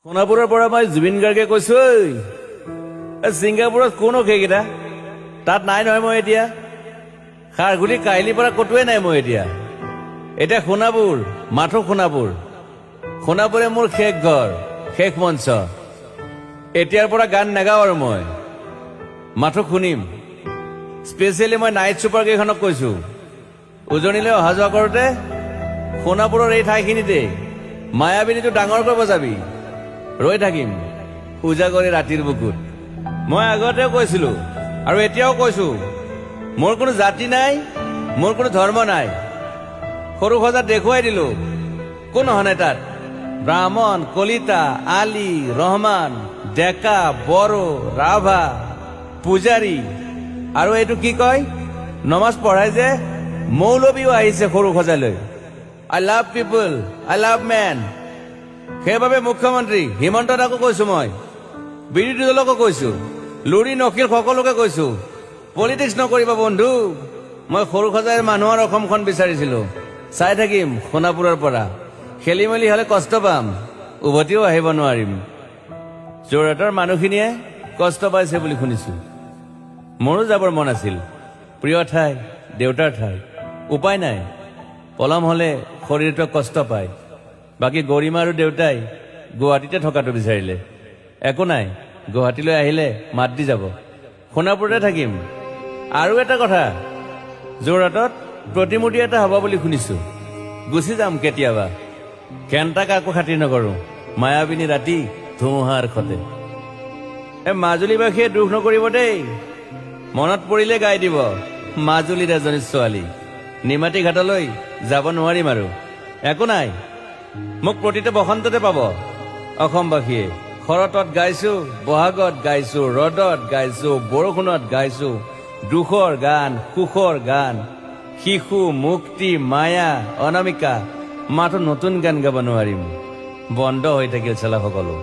সোণাপুৰৰ পৰা মই জুবিন গাৰ্গে কৈছো ছিংগাপুৰত কোন সেইকেইটা তাত নাই নহয় মই এতিয়া খাৰঘুলি কাহিলীৰ পৰা কতোৱে নাই মই এতিয়া সোণাপুৰ মাথো সোণাপুৰে মোৰ শেষ ঘৰ শেষ মঞ্চ এতিয়াৰ পৰা গান নাগাওঁ আৰু মই মাথো শুনিম স্পেচিয়েলি মই নাইট ছুপাৰ কেইখনক কৈছো উজনিলৈ অহা যোৱা কৰোঁতে সোণাপুৰৰ এই ঠাইখিনিতে মায়াবিনীটো ডাঙৰকৈ বজাবি ৰৈ থাকিম উজাগৰি ৰাতিৰ বুকুত মই আগতেও কৈছিলো আৰু এতিয়াও কৈছো মোৰ কোনো জাতি নাই মোৰ কোনো ধৰ্ম নাই সৰু সজাত দেখুৱাই দিলো কোন হনে তাত ব্ৰাহ্মণ কলিতা আলী ৰহমান ডেকা বড়ো ৰাভা পূজাৰী আৰু এইটো কি কয় নমাজ পঢ়াই যে মৌলবীও আহিছে সৰু সজালৈ I love people I love man সেইবাবে মুখ্যমন্ত্ৰী হিমন্ত দাকো কৈছো মই বিৰোধী দলকো কৈছো লুৰি নকিল সকলোকে কৈছো পলিটিক্স নকৰিবা বন্ধু মই সৰু সজাই মানুহৰ অসমখন বিচাৰিছিলো চাই থাকিম সোণাপুৰৰ পৰা খেলি মেলি হলে কষ্ট পাম উভতিও আহিব নোৱাৰিম যোৰহাটৰ মানুহখিনিয়ে কষ্ট পাইছে বুলি শুনিছো মোৰো যাবৰ মন আছিল প্ৰিয় ঠাই দেউতাৰ ঠাই উপায় নাই পলম হলে শৰীৰটোৱে কষ্ট পায় বাকী গৰিমা আৰু দেউতাই গুৱাহাটীতে থকাটো বিচাৰিলে একো নাই গুৱাহাটীলৈ আহিলে মাত দি যাব সোণাপুৰতে থাকিম আৰু এটা কথা যোৰহাটত প্ৰতিমূৰ্তি এটা হ'ব বুলি শুনিছো গুচি যাম কেতিয়াবা কেণ্টা কাকো খাতিৰ নকৰো মায়াবিনী ৰাতি ধুমুহাৰ খতে মাজুলীবাসীয়ে দুখ নকৰিব দেই মনত পৰিলে গাই দিব মাজুলীৰ এজনী ছোৱালী নিমাতী ঘাটলৈ যাব নোৱাৰিম আৰু একো নাই মোক প্ৰতিটো বসন্ততে পাব অসমবাসীয়ে শৰতত গাইছো বহাগত গাইছো ৰদত গাইছো বৰষুণত গাইছো দুখৰ গান সুখৰ গান শিশু মুক্তি মায়া অনামিকা মাথো নতুন গান গাব নোৱাৰিম বন্ধ হৈ থাকিল চেলা সকলো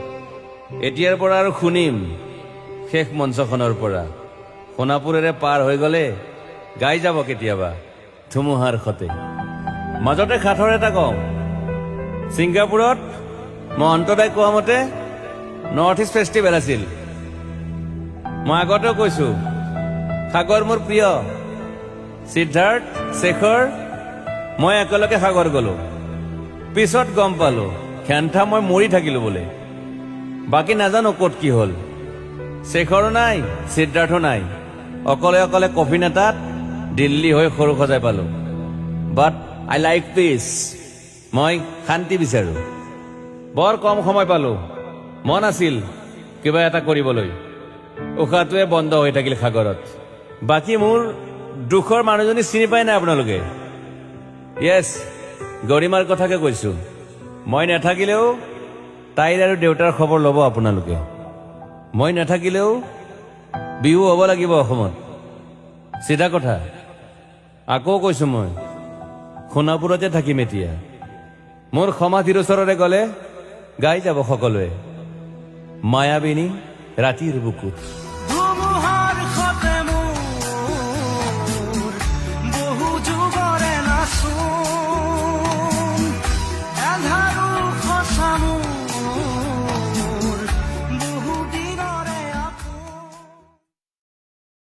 এতিয়াৰ পৰা আৰু শুনিম শেষ মঞ্চখনৰ পৰা সোণাপুৰেৰে পাৰ হৈ গলে গাই যাব কেতিয়াবা ধুমুহাৰ খতে মাজতে সাঁথৰ এটা কওঁ ছিংগাপুৰত মহন্তদাই কোৱা মতে নৰ্থ ইষ্ট ফেষ্টিভেল আছিল মই আগতেও কৈছো সাগৰ মোৰ প্ৰিয় সিদ্ধাৰ্থ শেখৰ মই একেলগে সাগৰ গলো পিছত গম পালো খেন্থা মই মৰি থাকিলো বোলে বাকী নাজানো ক'ত কি হ'ল শেখৰো নাই সিদ্ধাৰ্থো নাই অকলে অকলে কফিন এটাত দিল্লী হৈ সৰু সজাই পালো বাট আই লাইক পিচ মই শান্তি বিচাৰো বৰ কম সময় পালো মন আছিল কিবা এটা কৰিবলৈ উশাহটোৱে বন্ধ হৈ থাকিল সাগৰত বাকী মোৰ দুখৰ মানুহজনী চিনি পাই নাই আপোনালোকে য়েছ গৰিমাৰ কথাকে কৈছো মই নাথাকিলেও তাইৰ আৰু দেউতাৰ খবৰ ল'ব আপোনালোকে মই নাথাকিলেও বিহু হ'ব লাগিব অসমত চিধা কথা আকৌ কৈছো মই সোণাপুৰতে থাকিম এতিয়া মোৰ সমাধিৰ ওচৰৰে গলে গাই যাব সকলোৱে মায়াবিনী ৰাতিৰ বুকুত